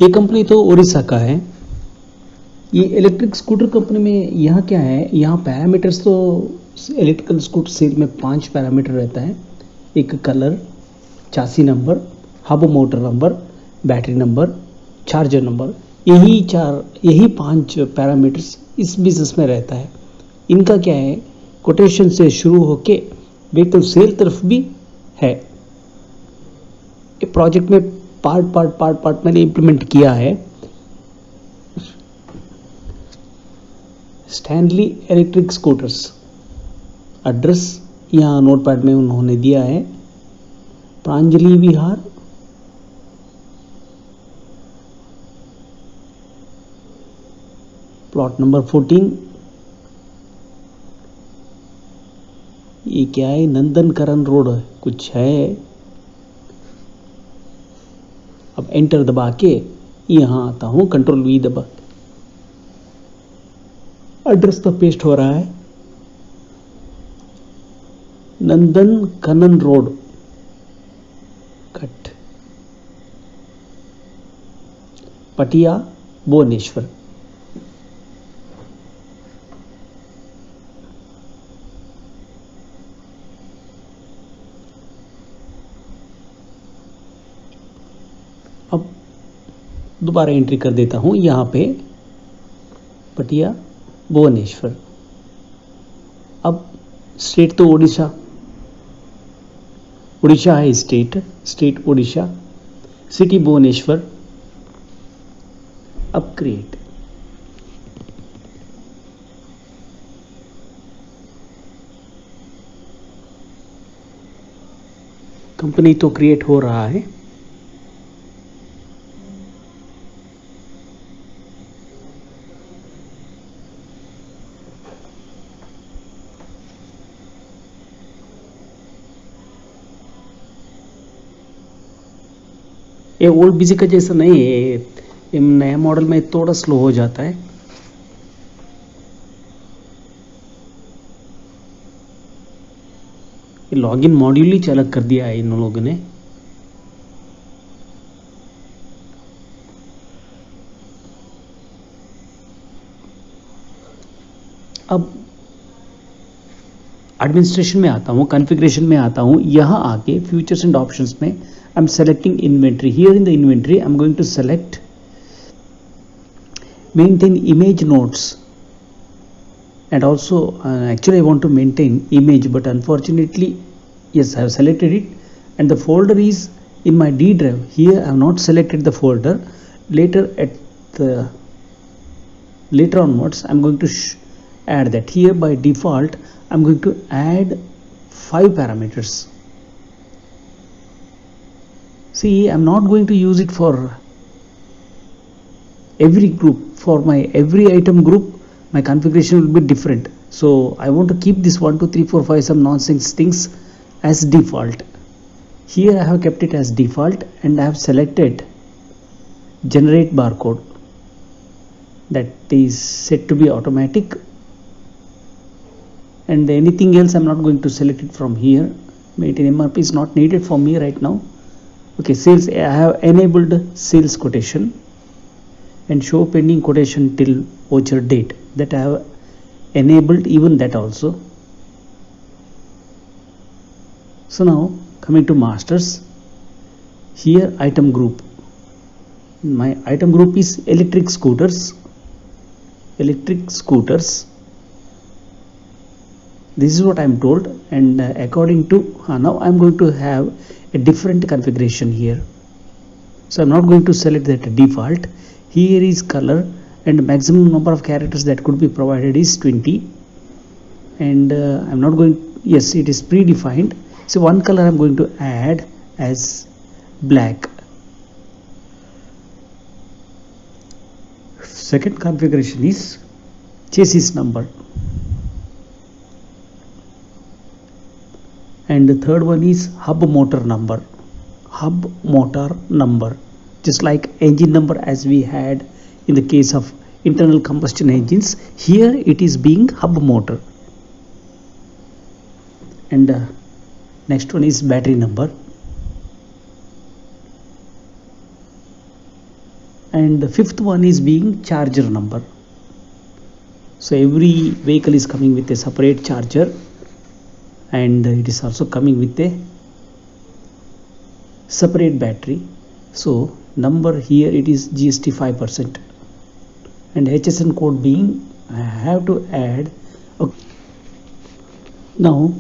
ये कंपनी तो उड़ीसा का है। ये इलेक्ट्रिक स्कूटर कंपनी में यहाँ क्या है, यहाँ पैरामीटर्स तो इलेक्ट्रिकल स्कूटर सेल में 5 पैरामीटर रहता है। एक colour, chassis number, hub motor number, battery number, charger number, यही 5 पैरामीटर्स इस बिजनेस में रहता है। इनका क्या है, कोटेशन से शुरू होके व्हीकल सेल तरफ भी है। ये प्रोजेक्ट में पार्ट मैंने इम्प्लीमेंट किया है। स्टैनली इलेक्ट्रिक स्कूटर्स, एड्रेस यहाँ नोटपैड में उन्होंने दिया है, प्रांजलि विहार, प्लॉट नंबर 14। ये क्या है, नंदनकरन रोड कुछ है। अब एंटर दबा के यहाँ आता हूँ, कंट्रोल वी दबा, एड्रेस तो पेस्ट हो रहा है। नंदन कनन रोड कट, पटिया, भुवनेश्वर। अब दोबारा एंट्री कर देता हूं यहाँ पे, पटिया, भुवनेश्वर। अब स्टेट तो उड़ीसा है, स्टेट उड़ीसा, सिटी भुवनेश्वर। अब क्रिएट। कंपनी तो क्रिएट हो रहा है। ये ओल्ड बीजी का जैसा नहीं है, ये नया मॉडल में थोड़ा स्लो हो जाता है। ये लॉगिन मॉड्यूल ही अलग कर दिया है इन लोगों ने। अब एडमिनिस्ट्रेशन में आता हूँ, कॉन्फ़िगरेशन में आता हूँ। यहाँ आके फीचर्स एंड ऑप्शंस में I am selecting inventory. Here in the inventory I am going to select maintain image nodes, and also actually I want to maintain image, but unfortunately yes, I have selected it, and the folder is in my D drive. Here I have not selected the folder. Later onwards I am going to add that. Here by default I am going to add 5 parameters. See, I am not going to use it for every group. For my every item group my configuration will be different, so I want to keep this 1 2 3 4 5 some nonsense things as default. Here I have kept it as default, and I have selected generate barcode, that is set to be automatic, and anything else I'm not going to select it from here. Maintain MRP is not needed for me right now. Okay, sales, I have enabled sales quotation and show pending quotation till voucher date, that I have enabled even that also. So now coming to masters, here item group, my item group is electric scooters. This is what I am told, and according to now I am going to have a different configuration here, so I am not going to select that default. Here is color, and maximum number of characters that could be provided is 20, and I'm not going, yes, it is predefined. So one color I'm going to add as black. Second configuration is chassis number, and the third one is hub motor number, just like engine number as we had in the case of internal combustion engines. Here it is being hub motor. And next one is battery number. and the fifth one is being charger number. So every vehicle is coming with a separate charger, and it is also coming with a separate battery. So number here it is GST 5%, and HSN code being I have to add. Okay. Now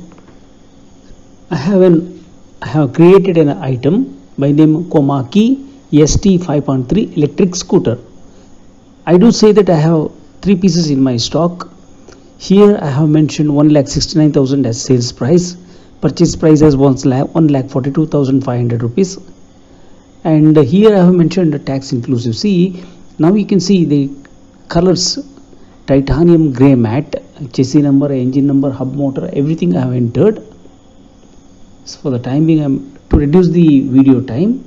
I have created an item by name Komaki ST 5.3 electric scooter. I do say that I have 3 pieces in my stock. Here I have mentioned 1,69,000 as sales price, purchase price as 1,42,500 rupees, and here I have mentioned the tax inclusive. See, now you can see the colors: titanium grey matte, chassis number, engine number, hub motor, everything I have entered. So for the time being, to reduce the video time,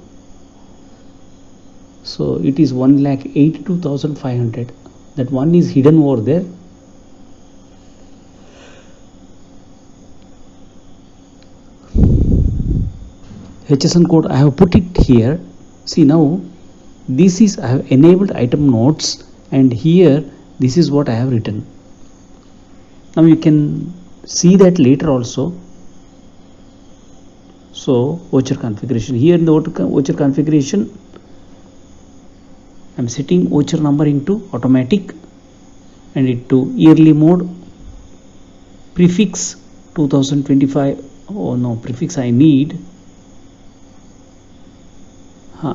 so it is 1,82,500. That one is hidden over there. HSN code I have put it here. See, now this is I have enabled item notes, and here this is what I have written. Now you can see that later also. So voucher configuration, here in the voucher configuration I am setting voucher number into automatic and into yearly mode. Prefix 2025. Oh no, prefix I need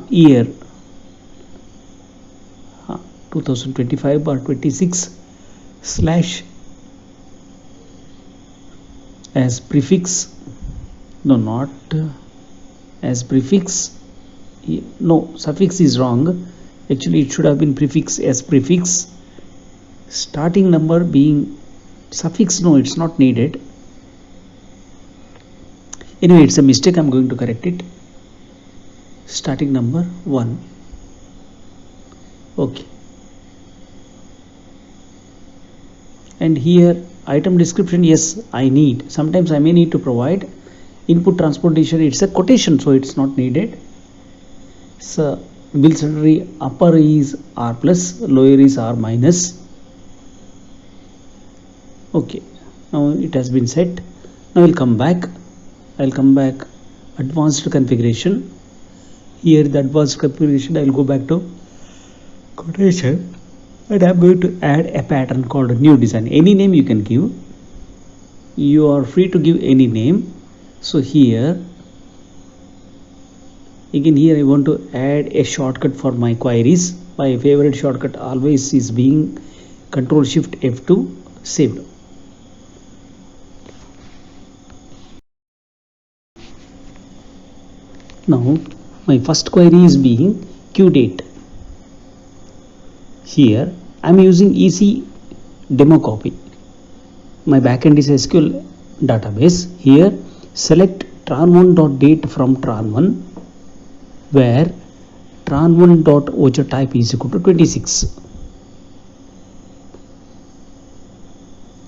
year 2025 or 26 slash as prefix. No, not as prefix. No, suffix is wrong. Actually it should have been prefix as prefix. Starting number being suffix. No, it's not needed. Anyway, it's a mistake. I'm going to correct it. Starting number 1. Okay. And here item description, yes, I need. Sometimes I may need to provide input transportation. It's a quotation, so it's not needed. So bill sundry, upper is R plus, lower is R minus. Okay, now it has been set. Now I'll come back. Advanced configuration. Here the advanced configuration, I'll go back to quotation, and I'm going to add a pattern called new design. Any name you can give. You are free to give any name. So here again, here I want to add a shortcut for my queries. My favorite shortcut always is being Control Shift F2 saved. Now my first query is being Q date. Here I am using EC demo copy. My backend is SQL database. Here select tran1.date from tran1, where tran1.voucher type is equal to 26.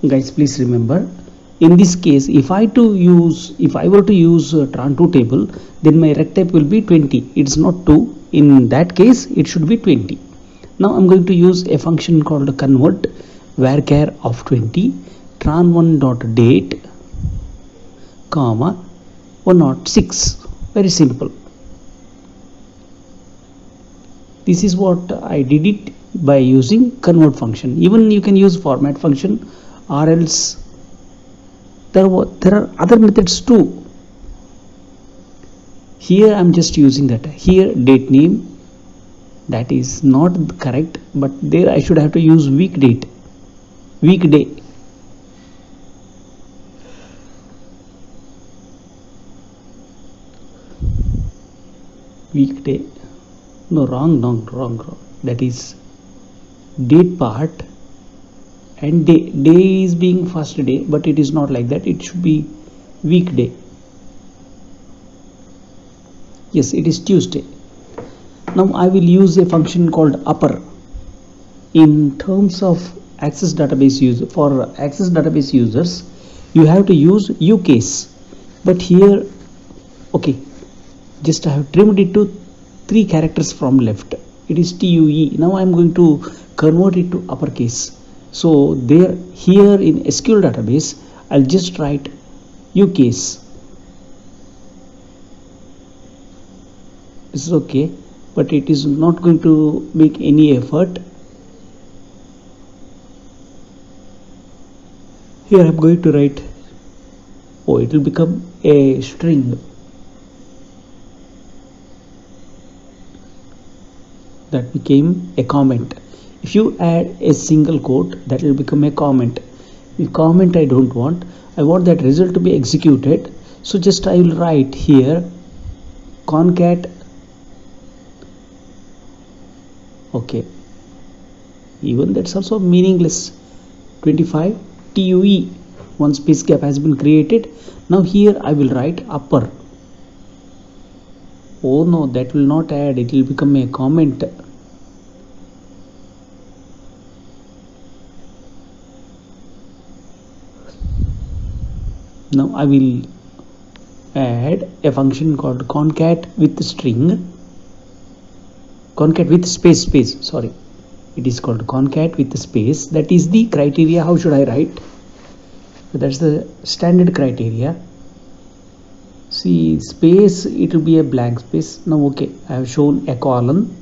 Guys, please remember, in this case, if I were to use tran2 table, then my rect type will be 20. It's not 2. In that case, it should be 20. Now I'm going to use a function called convert varchar of 20 tran1.date comma 106. Very simple. This is what I did it by using convert function. Even you can use format function, or else there are other methods too. Here I'm just using that. Here date name, that is not correct, but there I should have to use weekday. Weekday. No, wrong. That is date part, and day is being first day, but it is not like that. It should be weekday. Yes, it is Tuesday. Now I will use a function called upper. In terms of Access database user, for Access database users, you have to use ucase, but here, okay, just I have trimmed it to 3 characters from left. it is TUE. Now I am going to convert it to uppercase. So there, here in SQL database, I'll just write UCase. This is okay, but it is not going to make any effort. Here I'm going to write, oh, it will become a string. That became a comment. If you add a single quote, that will become a comment. The comment I don't want. I want that result to be executed. So just I will write here concat. Okay, even that's also meaningless. 25 TUE, one space gap has been created. Now here I will write upper. Oh no, that will not add, it will become a comment. Now I will add a function called concat with string, concat with space, sorry, it is called concat with space. That is the criteria. How should I write? So that's the standard criteria. See, space, it will be a blank space. Now okay, I have shown a colon.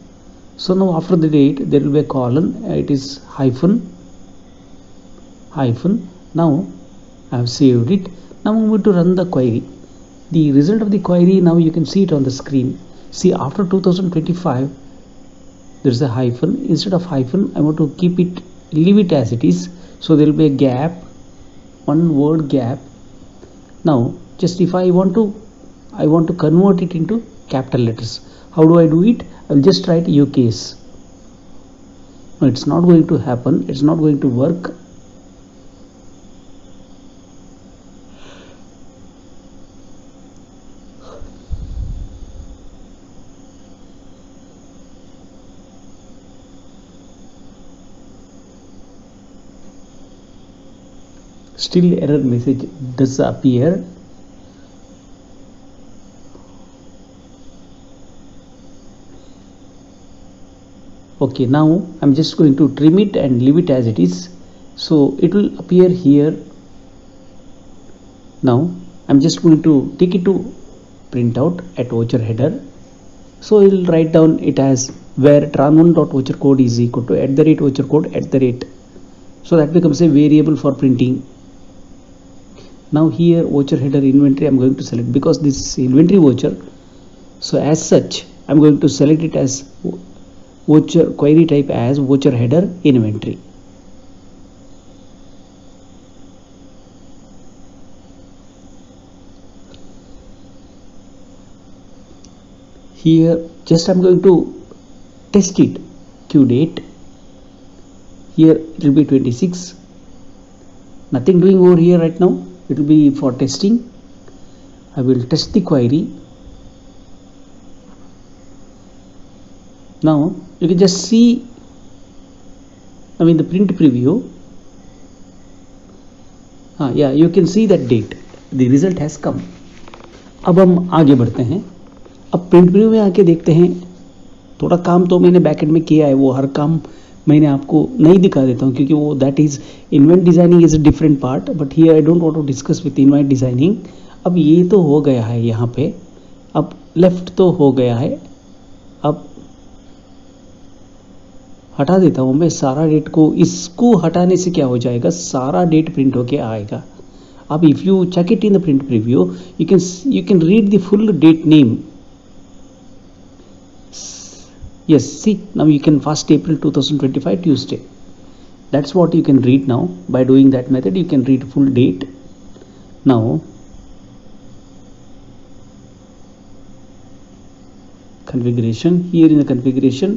So now after the date there will be a colon. It is hyphen. Now I have saved it. Now I'm going to run the query. The result of the query, now you can see it on the screen. See, after 2025 there is a hyphen. Instead of hyphen, I want to leave it as it is. So there will be a gap, one word gap. Now just if I want to convert it into capital letters. How do I do it? I will just write UCase. No, it's not going to happen. It's not going to work. Still error message does appear. Okay, now I'm just going to trim it and leave it as it is. So it will appear here. Now I'm just going to take it to print out at voucher header. So I will write down it as where tran1.voucher code is equal to @voucher code @. So that becomes a variable for printing. Now here voucher header inventory I'm going to select because this is inventory voucher. So as such I'm going to select it as voucher query type as voucher header inventory. Here just I'm going to test it. Q date. Here it will be 26. Nothing doing over here right now. It will be for testing. I will test the query. Now you can just see, I mean the print preview. Yeah, you can see that date. The result has come. अब हम आगे बढ़ते हैं. अब print preview में आके देखते हैं. थोड़ा काम तो मैंने बैकएंड में किया है, वो हर काम मैंने आपको नहीं दिखा देता हूँ क्योंकि वो that is event designing is a different part, but here I don't want to discuss with event designing. अब ये तो हो गया है यहाँ पे, अब लेफ्ट तो हो गया है. अब हटा देता हूँ मैं सारा डेट को. इसको हटाने से क्या हो जाएगा, सारा डेट प्रिंट होके आएगा. अब if you check it in the print preview you can read the full date name. Yes, see, now you can 1st April 2025 Tuesday. That's what you can read now. By doing that method you can read full date. Now configuration, here in the configuration,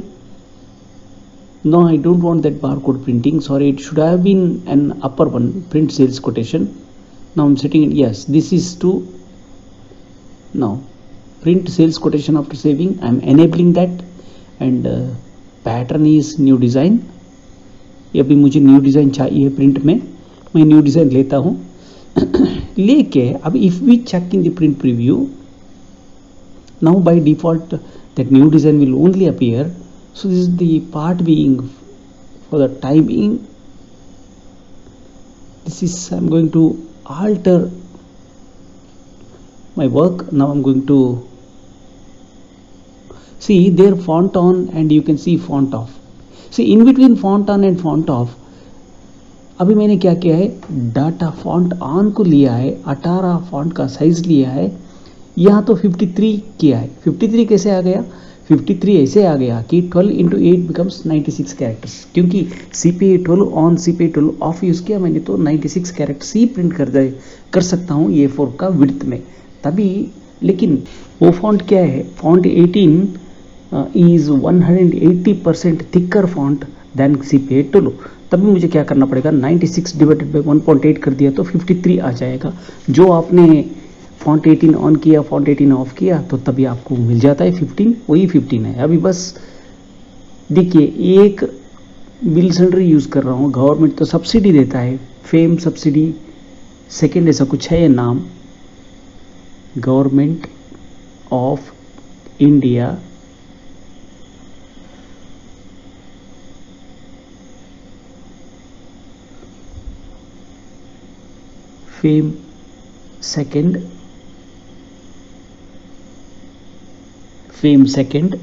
no, I don't want that barcode printing. Sorry, it should have been an upper one, print sales quotation. Now I'm setting it, yes, this is to now print sales quotation after saving. I'm enabling that. And pattern is new design. ये अभी मुझे new design चाहिए print में, मैं new design लेता हूँ. लेके अब if we check in the print preview, now by default that new design will only appear. So this is the part being for the time being. This is, I'm going to alter my work. Now I'm going to see there font on and you can see font off. See in between font on and font off, अभी मैंने क्या किया है, data font on को लिया है, 18 font का size लिया है, यहाँ तो 53 किया है. 53 कैसे आ गया? 53 ऐसे आ गया कि 12 इंटू 8 बिकम्स 96 कैरेक्टर्स, क्योंकि CPA12 on CPA12 of use किया मैंने, तो 96 कैरेक्टर्स ही प्रिंट कर सकता हूँ A4 का विड्थ में तभी. लेकिन वो फॉन्ट क्या है, font 18 is 180% thicker font than CPA12. तभी मुझे क्या करना पड़ेगा, 96 डिवाइडेड बाई 1.8 कर दिया तो 53 आ जाएगा. जो आपने फॉन्ट 18 ऑन किया, फॉन्ट 18 ऑफ किया, तो तभी आपको मिल जाता है 15, वही 15 है. अभी बस देखिए, एक बिल सैलरी यूज़ कर रहा हूँ. गवर्नमेंट तो सब्सिडी देता है, फेम सब्सिडी सेकेंड ऐसा कुछ है ये नाम, government of India fame second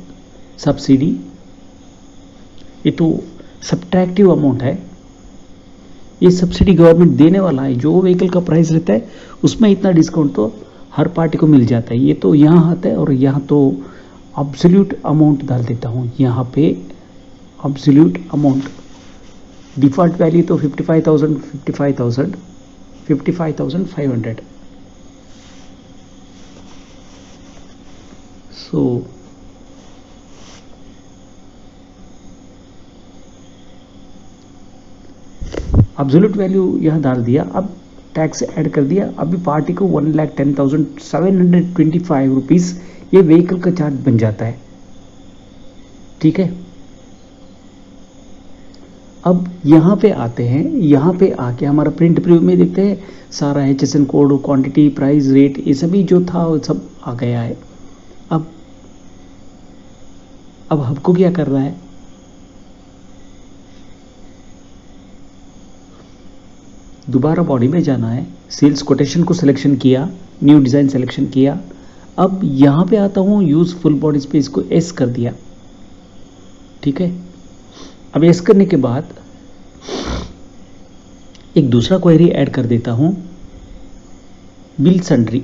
subsidy. ये तो सब्ट्रैक्टिव अमाउंट है, ये सब्सिडी गवर्नमेंट देने वाला है. जो व्हीकल का प्राइस रहता है उसमें इतना डिस्काउंट तो हर पार्टी को मिल जाता है. ये तो यहाँ आता है और यहाँ तो अब्सोल्यूट अमाउंट डाल देता हूँ. यहाँ पे अब्सोल्यूट अमाउंट, डिफ़ॉल्ट वैल्यू तो 55,500. सो अब्सोल्यूट वैल्यू यहाँ डाल दिया. अब टैक्स ऐड कर दिया. अभी पार्टी को 1,10,725 रुपीज़ ये व्हीकल का चार्ज बन जाता है. ठीक है, अब यहाँ पे आते हैं. यहाँ पे आके हमारा प्रिंट प्रीव्यू में देखते हैं सारा HSN code, quantity, price, rate, ये सभी जो था वो सब आ गया है. अब हमको क्या कर रहा है, दोबारा बॉडी में जाना है. सेल्स कोटेशन को सिलेक्शन किया, न्यू डिज़ाइन सिलेक्शन किया. अब यहाँ पे आता हूँ, यूज़ फुल बॉडी स्पेस को S कर दिया. ठीक है, अब S करने के बाद एक दूसरा क्वेरी ऐड कर देता हूँ, बिल सन्ड्री.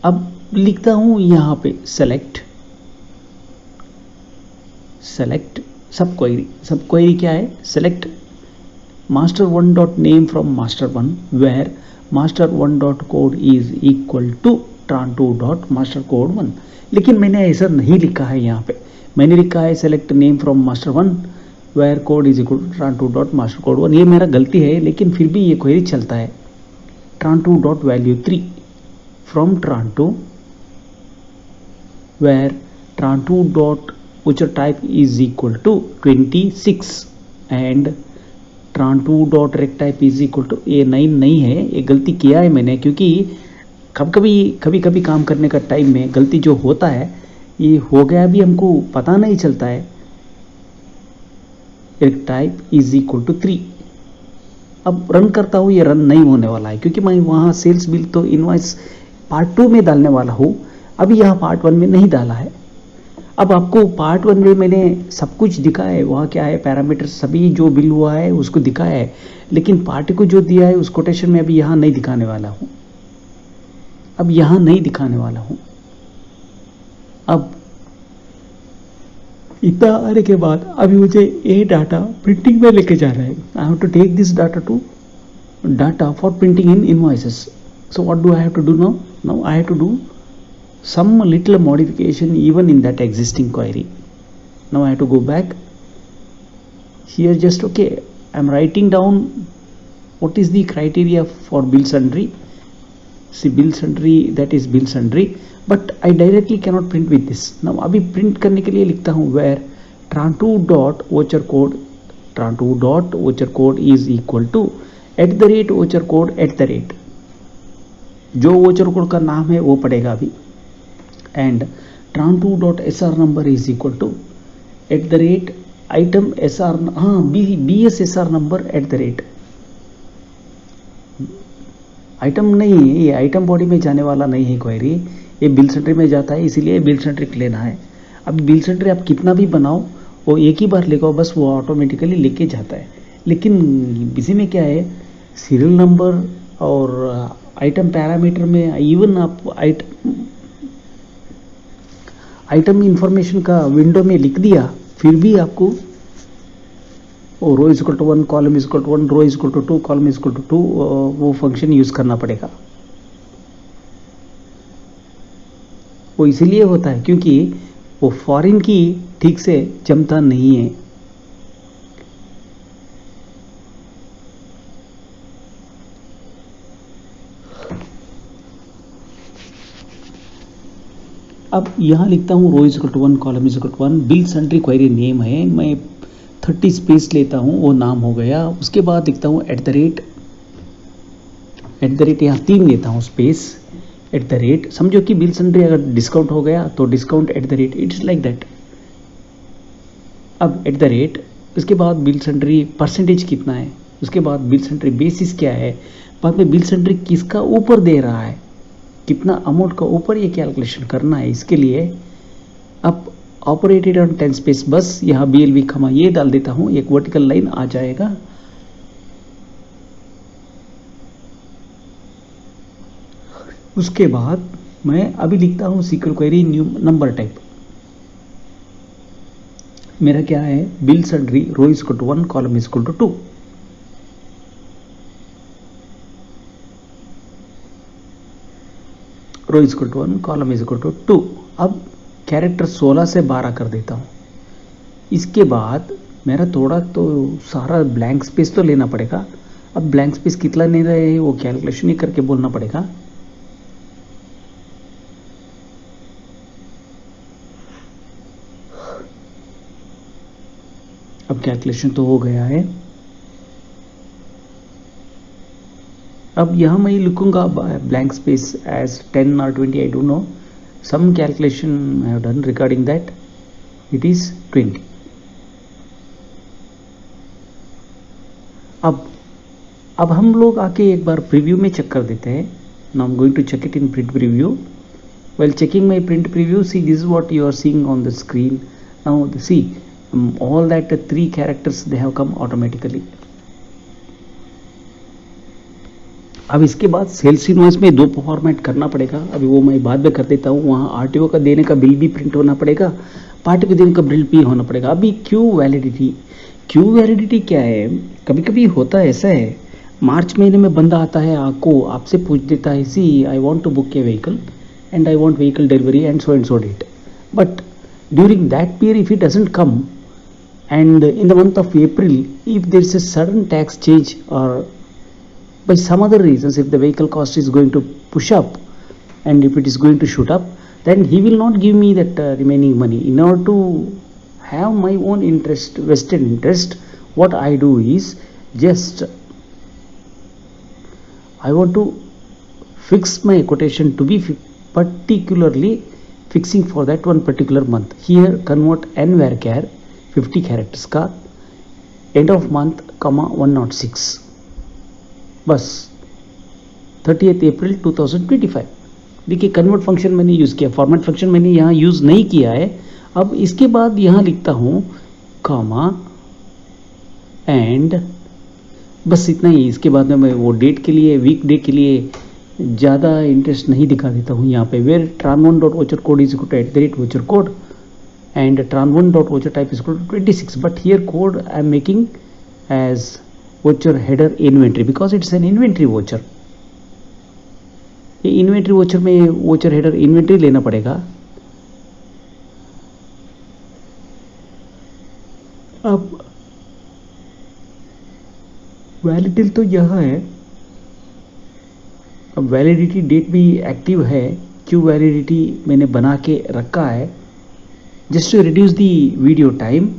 अब लिखता हूँ यहाँ पे सेलेक्ट सब क्वेरी क्या है, select master 1 dot name from master 1 where master 1 dot code is equal to tran 2 dot master code 1. लेकिन मैंने ऐसा नहीं लिखा है. यहाँ पे मैंने लिखा है select name from master 1 where code is equal to tran 2 dot master code 1. ये मेरा गलती है, लेकिन फिर भी ये क्वेरी चलता है. tran 2 dot value 3 from tran 2 where tran 2 dot voucher type is equal to 26 and tran 2 dot rect type is equal to A9 नहीं है. ये गलती किया है मैंने, क्योंकि कभी काम करने का टाइम में गलती जो होता है ये हो गया भी हमको पता नहीं चलता है. rect type is equal to 3. अब रन करता हूँ, ये रन नहीं होने वाला है क्योंकि मैं वहाँ सेल्स बिल तो इनवॉइस पार्ट 2 में डालने वाला हूँ. अभी यहाँ पार्ट 1 में नहीं डाला है. अब आपको पार्ट 1 में मैंने सब कुछ दिखाया है, वहाँ क्या है, पैरामीटर सभी जो बिल हुआ है उसको दिखाया है. लेकिन पार्टी को जो दिया है उस कोटेशन में अभी यहाँ नहीं दिखाने वाला हूँ. अब इतना आने के बाद अभी मुझे ये डाटा प्रिंटिंग में लेके जा रहा है. I have to take this data for printing in invoices. So what do I have to do now I have to do some little modification even in that existing query. Now I have to go back here. Just okay, I'm writing down what is the criteria for bill sundry. See, bill sundry, that is bill sundry, but I directly cannot print with this. Now अभी print करने के लिए लिखता हूँ where tran 2 dot voucher code is equal to @ voucher code . जो voucher code का नाम है वो पड़ेगा अभी. And tran 2 dot SR number is equal to at the rate item S R, हाँ B S S R number at the rate, item नहीं है ये, आइटम बॉडी में जाने वाला नहीं है क्वेरी, ये बिल सेंट्री में जाता है, इसीलिए बिल सेंट्रिक लेना है। अब बिल सेंट्री आप कितना भी बनाओ वो एक ही बार लेगा, बस वो ऑटोमेटिकली लेके जाता है। लेकिन इसी में क्या है, सीरियल नंबर और आइटम पैरामीटर में इवन आप आइटम इंफॉर्मेशन का विंडो में लिख दिया, फिर भी आपको वो row is equal to 1, column is equal to 1, row is equal to 2, column is equal to 2 वो फंक्शन यूज करना पड़ेगा। वो इसीलिए होता है क्योंकि वो फॉरेन की ठीक से जमता नहीं है। अब यहाँ लिखता हूँ row is equal to 1, column is equal to 1, bill sentry query name है, मैं 30 स्पेस लेता हूँ, वो नाम हो गया। उसके बाद लिखता हूँ एट द रेट यहाँ 3 लेता हूँ स्पेस, एट द रेट, समझो कि बिल सेंट्री अगर डिस्काउंट हो गया तो discount at the rate, it's like that. अब एट द रेट, उसके बाद बिल सेंट्री परसेंटेज कितना है, उसके बाद बिल सेंट्री बेसिस क्या है, बाद में बिल सेंट्री किसका ऊपर दे रहा है, कितना अमाउंट का ऊपर ये कैलकुलेशन करना है। इसके लिए अब ऑपरेटेड ऑन 10 स्पेस, बस यहाँ BLV खमा ये डाल देता हूँ, एक वर्टिकल लाइन आ जाएगा। उसके बाद मैं अभी लिखता हूँ SQL query new number type, मेरा क्या है, bill sentry row is equal to 1, column is equal to 2, row is equal to 1, column is equal to 2। अब कैरेक्टर 16 से 12 कर देता हूँ। इसके बाद मेरा थोड़ा तो सारा ब्लैंक स्पेस तो लेना पड़ेगा। अब ब्लैंक स्पेस कितना ले रहे हैं वो कैलकुलेशन ही करके बोलना पड़ेगा। अब कैलकुलेशन तो हो गया है। अब यहाँ मैं लिखूंगा blank space as 10 or 20, I don't know, some calculation I have done regarding that, it is 20। अब हम लोग आके एक बार प्रीव्यू में चेक कर देते हैं। Now I am going to check it in print preview. While checking my print preview, see, this is what you are seeing on the screen. Now see, all that 3 characters they have come automatically. अब इसके बाद sales invoice में 2 format करना पड़ेगा, अभी वो मैं बाद में कर देता हूँ। वहाँ RTO का देने का बिल भी प्रिंट होना पड़ेगा, पार्टी को देने का बिल भी होना पड़ेगा। अभी क्यू वैलिडिटी क्या है, कभी कभी होता है ऐसा है, मार्च महीने में बंदा आता है आपसे पूछ देता है, see I want to book a vehicle and I want vehicle delivery and so date. But during that period, if it doesn't come, and in the month of April, if there is a sudden tax change or by some other reasons, if the vehicle cost is going to push up and if it is going to shoot up, then he will not give me that remaining money. In order to have my own interest, vested interest, what I do is just I want to fix my quotation to be particularly fixing for that one particular month. Here convert n varchar 50 characters का end of month, 106, बस 30th April 2025। देखिए convert function मैंने use किया, format function मैंने यहाँ use नहीं किया है। अब इसके बाद यहाँ लिखता हूँ कॉमा एंड, बस इतना ही। इसके बाद में मैं वो डेट के लिए, वीक डे के लिए ज़्यादा इंटरेस्ट नहीं दिखा देता हूँ यहाँ पे। Where tran1 dot voucher code is equal to @voucher code and tran1 dot voucher type is equal to 26, but here code I am making as voucher header inventory because it's an inventory voucher. ये inventory voucher में voucher header inventory लेना पड़ेगा। अब validity तो यह है, अब validity date भी एक्टिव है, क्यों वैलिडिटी मैंने बना के रखा है just to reduce the video time.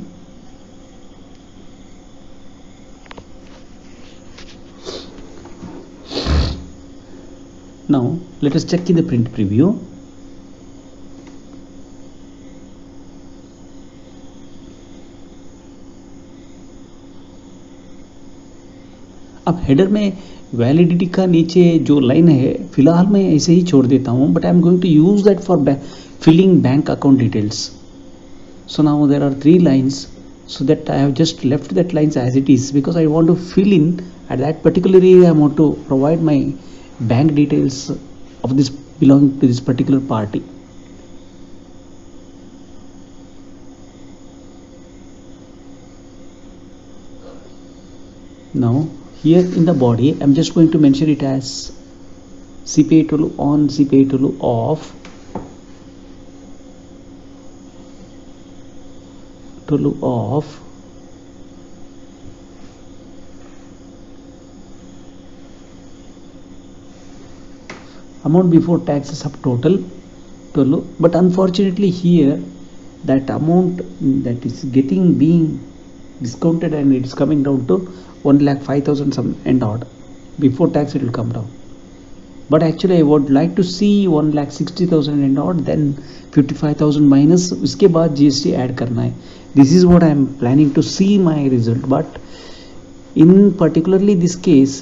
Now let us check in the print preview. अब हेडर में वैलिडिटी का नीचे जो लाइन है फिलहाल मैं ऐसे ही छोड़ देता हूँ, but I am going to use that for filling bank account details. So now there are 3 lines, so that I have just left that lines as it is because I want to fill in at that particular area. I want to provide my bank details of this belonging to this particular party. Now here in the body I'm just going to mention it as CPA tool on, CPA tool off, total of amount before tax subtotal, but unfortunately here that amount that is being discounted and it's coming down to 1,05,000 some and odd. Before tax it will come down, but actually I would like to see 1,60,000 and odd, then 55,000 minus, उसके बाद GST add करना है. This is what I am planning to see my result, but in particularly this case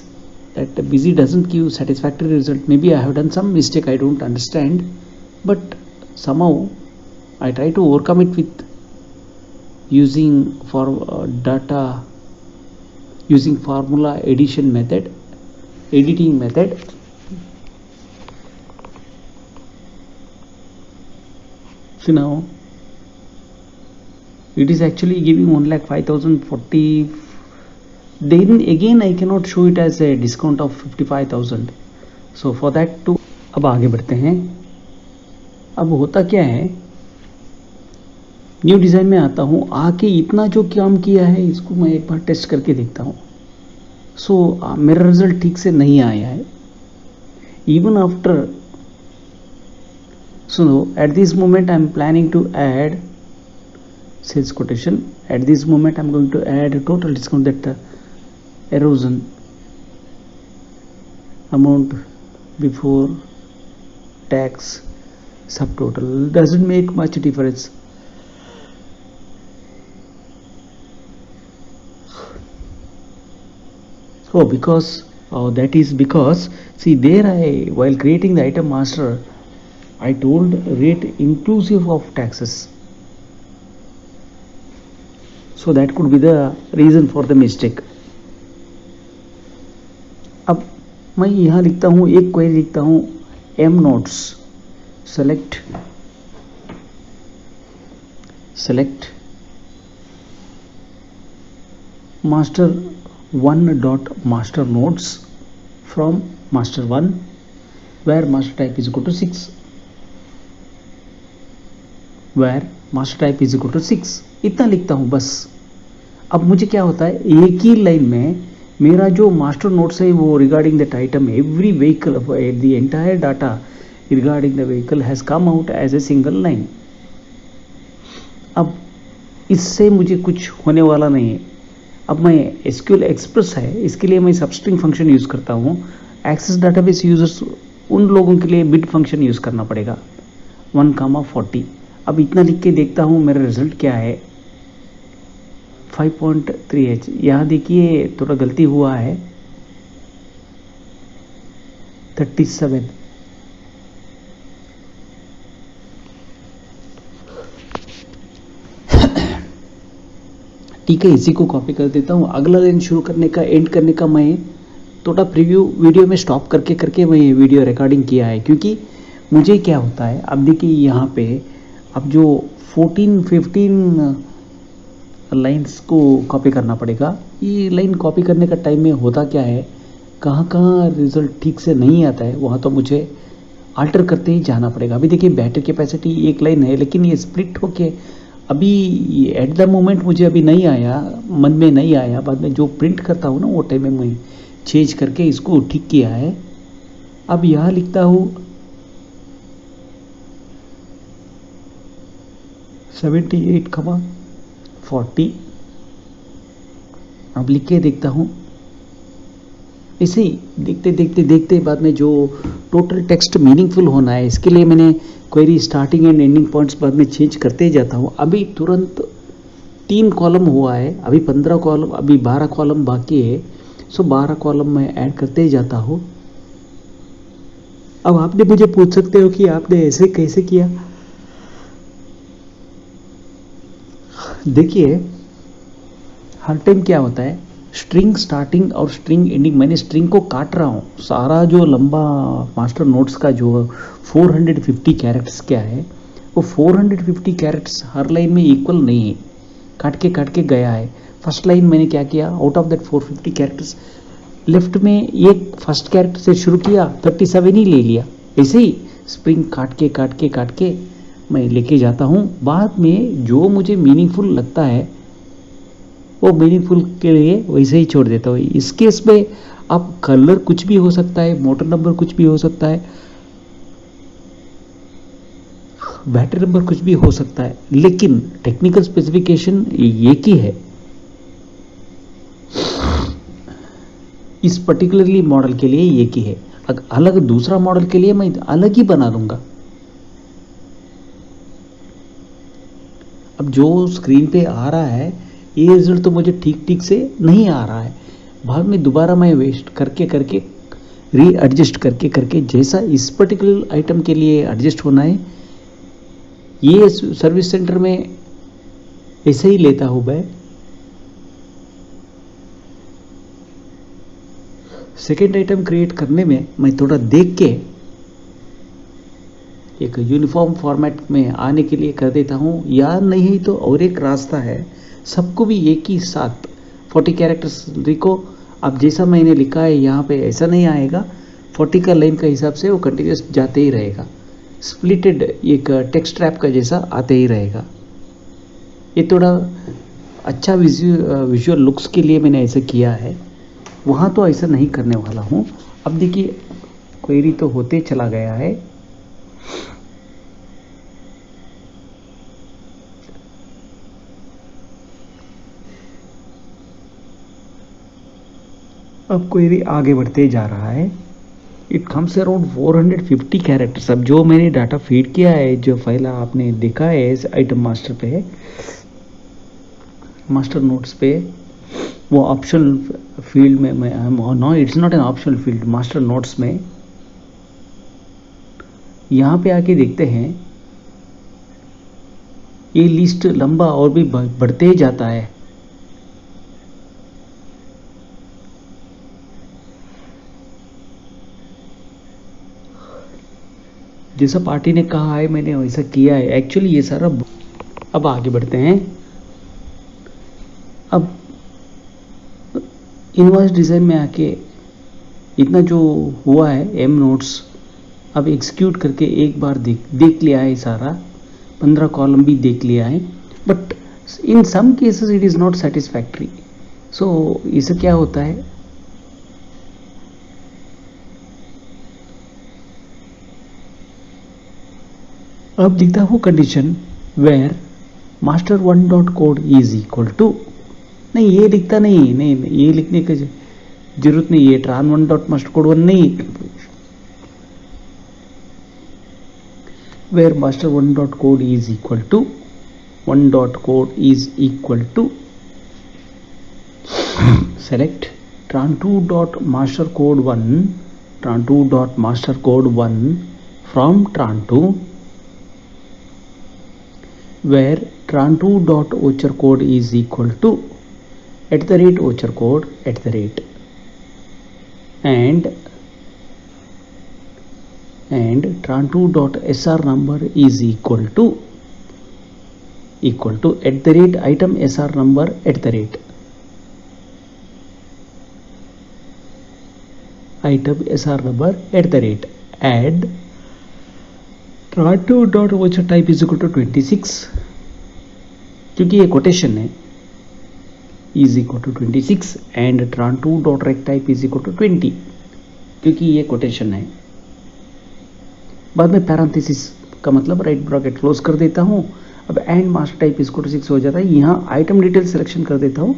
that busy doesn't give satisfactory result. Maybe I have done some mistake, I don't understand, but somehow I try to overcome it with using for data, using formula editing method. So now it is actually giving 1,05,040. Then again I cannot show it as a discount of 55,000. So for that to अब आगे बढ़ते हैं. अब होता क्या है, new design में आता हूँ, आके इतना जो काम किया है इसको मैं एक बार टेस्ट करके देखता हूँ. सो मेरा रिजल्ट ठीक से नहीं आया है. Even after, so at this moment I am planning to add sales quotation. At this moment I am going to add a total discount, that erosion amount before tax subtotal doesn't make much difference. So because that is because, see there while creating the item master I told rate inclusive of taxes, so that could be the reason for the mistake. अब मैं यहाँ लिखता हूँ, एक query लिखता हूँ, M notes select master 1 dot master notes from master 1 where master type is equal to 6, where master type is equal to 6. इतना लिखता हूँ बस. अब मुझे क्या होता है, एक ही लाइन में मेरा जो मास्टर नोट्स है वो regarding that item, every vehicle, the entire data regarding the vehicle has come out as a single line. अब इससे मुझे कुछ होने वाला नहीं है. अब मैं SQL एक्सप्रेस है, इसके लिए मैं सबस्ट्रिंग फंक्शन यूज़ करता हूँ. एक्सेस डाटाबेस यूजर्स, उन लोगों के लिए बिट फंक्शन यूज़ करना पड़ेगा 1,40. अब इतना लिख के देखता हूँ मेरा रिजल्ट क्या है, 5.3H. यहाँ देखिए थोड़ा गलती हुआ है, 37. ठीक है, इसी को कॉपी कर देता हूँ. अगला लाइन शुरू करने का, एंड करने का मैं थोड़ा प्रीव्यू वीडियो में स्टॉप करके मैं ये वीडियो रिकॉर्डिंग किया है, क्योंकि मुझे क्या होता है, अब देखिए यहाँ पे अब जो 14-15 लाइंस को कॉपी करना पड़ेगा. ये लाइन कॉपी करने का टाइम में होता क्या है, कहाँ रिजल्ट ठीक से नहीं आता है, वहाँ तो मुझे अल्टर करते ही जाना पड़ेगा. अभी देखिए बैटरी कैपेसिटी एक लाइन है, लेकिन ये स्प्लिट होके अभी एट द मोमेंट मुझे अभी नहीं आया, मन में नहीं आया. बाद में जो प्रिंट करता हूँ ना वो टाइम में मैं चेंज करके इसको ठीक किया है. अब यहाँ लिखता हूँ 78,40. अब लिख के देखता हूँ. इसे देखते बाद में जो टोटल टेक्स्ट मीनिंगफुल होना है, इसके लिए मैंने query starting and ending points बाद में चेंज करते ही जाता हूँ. अभी तुरंत 3 कॉलम हुआ है, अभी 15 कॉलम, अभी 12 कॉलम बाकी है. सो 12 कॉलम मैं ऐड करते ही जाता हूँ। अब आपने मुझे पूछ सकते हो कि आपने ऐसे कैसे किया। देखिए, हर टाइम क्या होता है, स्ट्रिंग स्टार्टिंग और स्ट्रिंग एंडिंग, मैंने स्ट्रिंग को काट रहा हूँ। सारा जो लंबा मास्टर नोट्स का जो 450 कैरेक्टर्स क्या है, वो 450 कैरेक्टर्स हर लाइन में इक्वल नहीं है, काट के गया है। फर्स्ट लाइन मैंने क्या किया, out of that 450 characters left में एक फर्स्ट कैरेक्टर से शुरू किया, 37 ही ले लिया। ऐसे ही स्प्रिंग काट के मैं लेके जाता हूँ। बाद में जो मुझे मीनिंगफुल लगता है वो मीनिंगफुल के लिए वैसे ही छोड़ देता हूँ। इस केस में अब कलर कुछ भी हो सकता है, मोटर नंबर कुछ भी हो सकता है, बैटरी नंबर कुछ भी हो सकता है, लेकिन टेक्निकल स्पेसिफिकेशन एक ही है। इस पर्टिकुलरली मॉडल के लिए एक ही है। अलग दूसरा मॉडल के लिए मैं अलग ही बना दूंगा। अब जो स्क्रीन पे आ रहा है ये रिजल्ट तो मुझे ठीक से नहीं आ रहा है, बाद में दोबारा मैं वेस्ट करके री एडजस्ट करके जैसा इस पर्टिकुलर आइटम के लिए एडजस्ट होना है, ये सर्विस सेंटर में ऐसे ही लेता हूँ मैं। सेकेंड आइटम क्रिएट करने में मैं थोड़ा देख के एक यूनिफॉर्म फॉर्मेट में आने के लिए कर देता हूँ, या नहीं तो और एक रास्ता है, सबको भी एक ही साथ 40 कैरेक्टर्स लिखो। अब जैसा मैंने लिखा है यहाँ पे ऐसा नहीं आएगा, 40 का लाइन का हिसाब से वो कंटिन्यूस जाते ही रहेगा, स्प्लिटेड एक टेक्स्ट ट्रैप का जैसा आते ही रहेगा। ये थोड़ा अच्छा विजुअल लुक्स के लिए मैंने ऐसा किया है, वहाँ तो ऐसा नहीं करने वाला हूँ। अब देखिए क्वेरी तो होते चला गया है। अब क्वेरी आगे बढ़ते जा रहा है। It comes around 450 characters. अब जो मैंने डाटा फीड किया है, जो फाइल आपने देखा है इस आइटम मास्टर पे, मास्टर नोट्स पे, वो ऑप्शनल फील्ड में no it's not an optional field, master notes में यहाँ पे आके देखते हैं ये लिस्ट लंबा और भी बढ़ते ही जाता है। जैसा पार्टी ने कहा है मैंने वैसा किया है एक्चुअली ये सारा। अब आगे बढ़ते हैं। अब इनवॉइस डिज़ाइन में आके इतना जो हुआ है एम नोट्स, अब एग्जीक्यूट करके एक बार देख लिया है सारा, 15 कॉलम भी देख लिया है, but in some cases it is not satisfactory. So इससे क्या होता है, अब लिखता हूँ condition where master one dot code is equal to, नहीं ये लिखता नहीं, ये लिखने की जरूरत नहीं, ये tran one dot master code one नहीं, where master one dot code is equal to, one dot code is equal to select tran 2 dot master code 1, tran 2 dot master code 1 from tran 2, where tran 2 dot voucher code is equal to @ voucher code @ and tran 2 dot sr number is equal to @item sr number @ item sr number @ add tran 2 dot voucher type is equal to 26, क्योंकि ये quotation है, is equal to 26 and tran 2 dot rect type is equal to 20, क्योंकि ये quotation है। बाद में parenthesis का मतलब राइट ब्रैकेट क्लोज कर देता हूँ। अब and master type is equal to 6 हो जाता है। यहाँ आइटम डिटेल सिलेक्शन कर देता हूँ,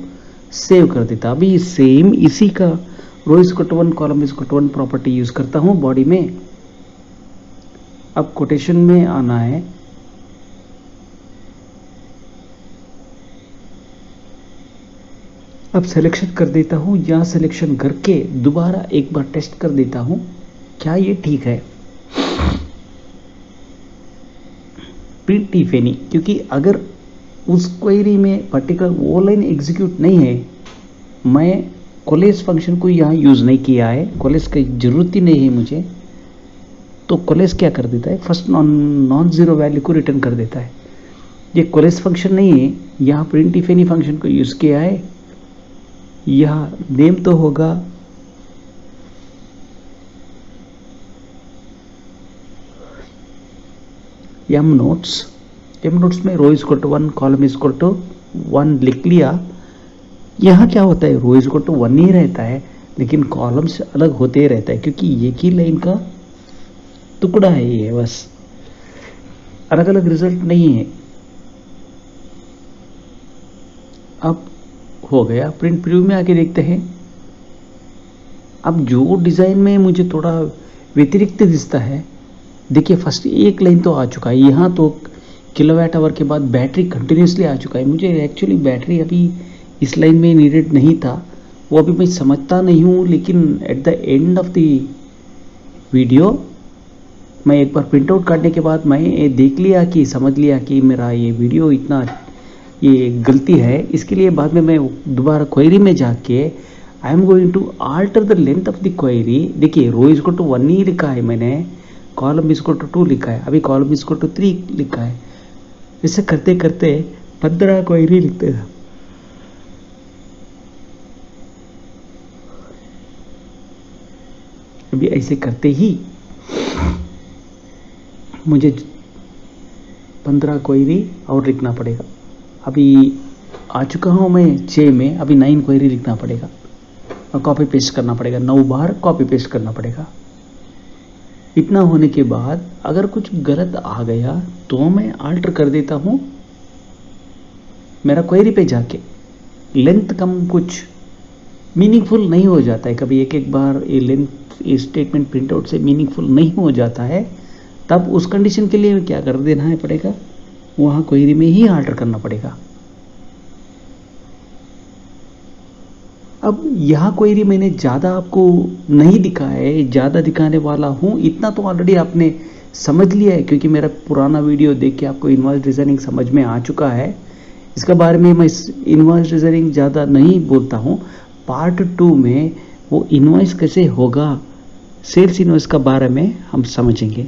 सेव कर देता। अभी सेम इसी का row is equal to 1 column is equal to 1 property use करता हूँ बॉडी में। अब कोटेशन में आना है, अब सिलेक्शन कर देता हूँ, यहाँ सिलेक्शन करके दोबारा एक बार टेस्ट कर देता हूँ क्या ये ठीक है। प्रिंट इफ एनी, क्योंकि अगर उस क्वेरी में पर्टिकुलर वो लाइन एग्जीक्यूट नहीं है, मैं कोलेस फंक्शन को यहाँ यूज़ नहीं किया है, कोलेस की ज़रूरत ही नहीं है मुझे, तो कोलेस क्या कर देता है, फर्स्ट नॉन ज़ीरो वैल्यू को रिटर्न कर देता है। ये कोलेस फंक्शन नहीं है, यहाँ प्रिंट इफ एनी फंक्शन को यूज़ किया है। यह नेम तो होगा एम नोट्स में row is equal to 1, column is equal to 1 लिख लिया। यहाँ क्या होता है, रो इज इक्वल टू 1 ही रहता है, लेकिन कॉलम से अलग होते ही रहता है, क्योंकि एक ही लाइन का टुकड़ा है ये, बस अलग अलग रिजल्ट नहीं है। अब हो गया, प्रिंट प्रीव्यू में आके देखते हैं। अब जो डिज़ाइन में मुझे थोड़ा व्यतिरिक्त दिखता है, देखिए फर्स्ट एक लाइन तो आ चुका है, यहाँ तो किलोवाट आवर के बाद बैटरी कंटिन्यूसली आ चुका है। मुझे एक्चुअली बैटरी अभी इस लाइन में नीडेड नहीं था, वो अभी मैं समझता नहीं हूँ, लेकिन at the end of the video मैं एक बार प्रिंट आउट काटने के बाद मैं ये देख लिया कि समझ लिया कि मेरा ये वीडियो इतना ये गलती है। इसके लिए बाद में मैं दोबारा क्वेरी में जाके I am going to alter the length of the query. देखिए रो इज इक्वल टू 1 ही लिखा है मैंने, कॉलम इज इक्वल टू 2 लिखा है, अभी कॉलम इज इक्वल टू 3 लिखा है। इसे करते करते 15 क्वेरी लिखते हैं। अभी ऐसे करते ही मुझे 15 क्वेरी और लिखना पड़ेगा। अभी आ चुका हूँ मैं 6 में, अभी 9 क्वेरी लिखना पड़ेगा और कॉपी पेस्ट करना पड़ेगा, 9 बार कॉपी पेस्ट करना पड़ेगा। इतना होने के बाद अगर कुछ गलत आ गया तो मैं आल्टर कर देता हूँ मेरा क्वेरी पे जाके। लेंथ कम कुछ मीनिंगफुल नहीं हो जाता है, कभी एक एक बार ये लेंथ स्टेटमेंट प्रिंट आउट से मीनिंगफुल नहीं हो जाता है, तब उस कंडीशन के लिए क्या कर देना है पड़ेगा, वहाँ क्वेरी में ही आल्टर करना पड़ेगा। अब यहाँ क्वेरी मैंने ज़्यादा आपको नहीं दिखाया है, ज़्यादा दिखाने वाला हूँ इतना तो ऑलरेडी आपने समझ लिया है, क्योंकि मेरा पुराना वीडियो देख के आपको इनवॉइस डिज़ाइनिंग समझ में आ चुका है। इसके बारे में मैं इनवॉइस डिज़ाइनिंग ज़्यादा नहीं बोलता हूँ। पार्ट 2 में वो इनवॉइस कैसे होगा, सेल्स इनवॉइस का बारे में हम समझेंगे।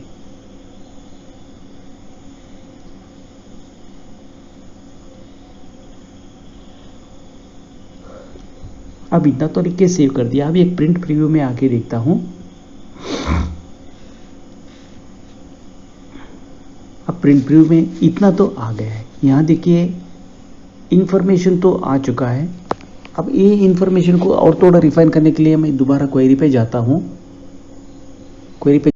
अब इतना तो लिख के सेव कर दिया। अभी एक प्रिंट प्रीव्यू में आके देखता हूँ। अब प्रिंट प्रीव्यू में इतना तो आ गया है, यहाँ देखिए इंफॉर्मेशन तो आ चुका है। अब ये इंफॉर्मेशन को और थोड़ा रिफाइन करने के लिए मैं दोबारा क्वेरी पे जाता हूँ। क्वेरी पे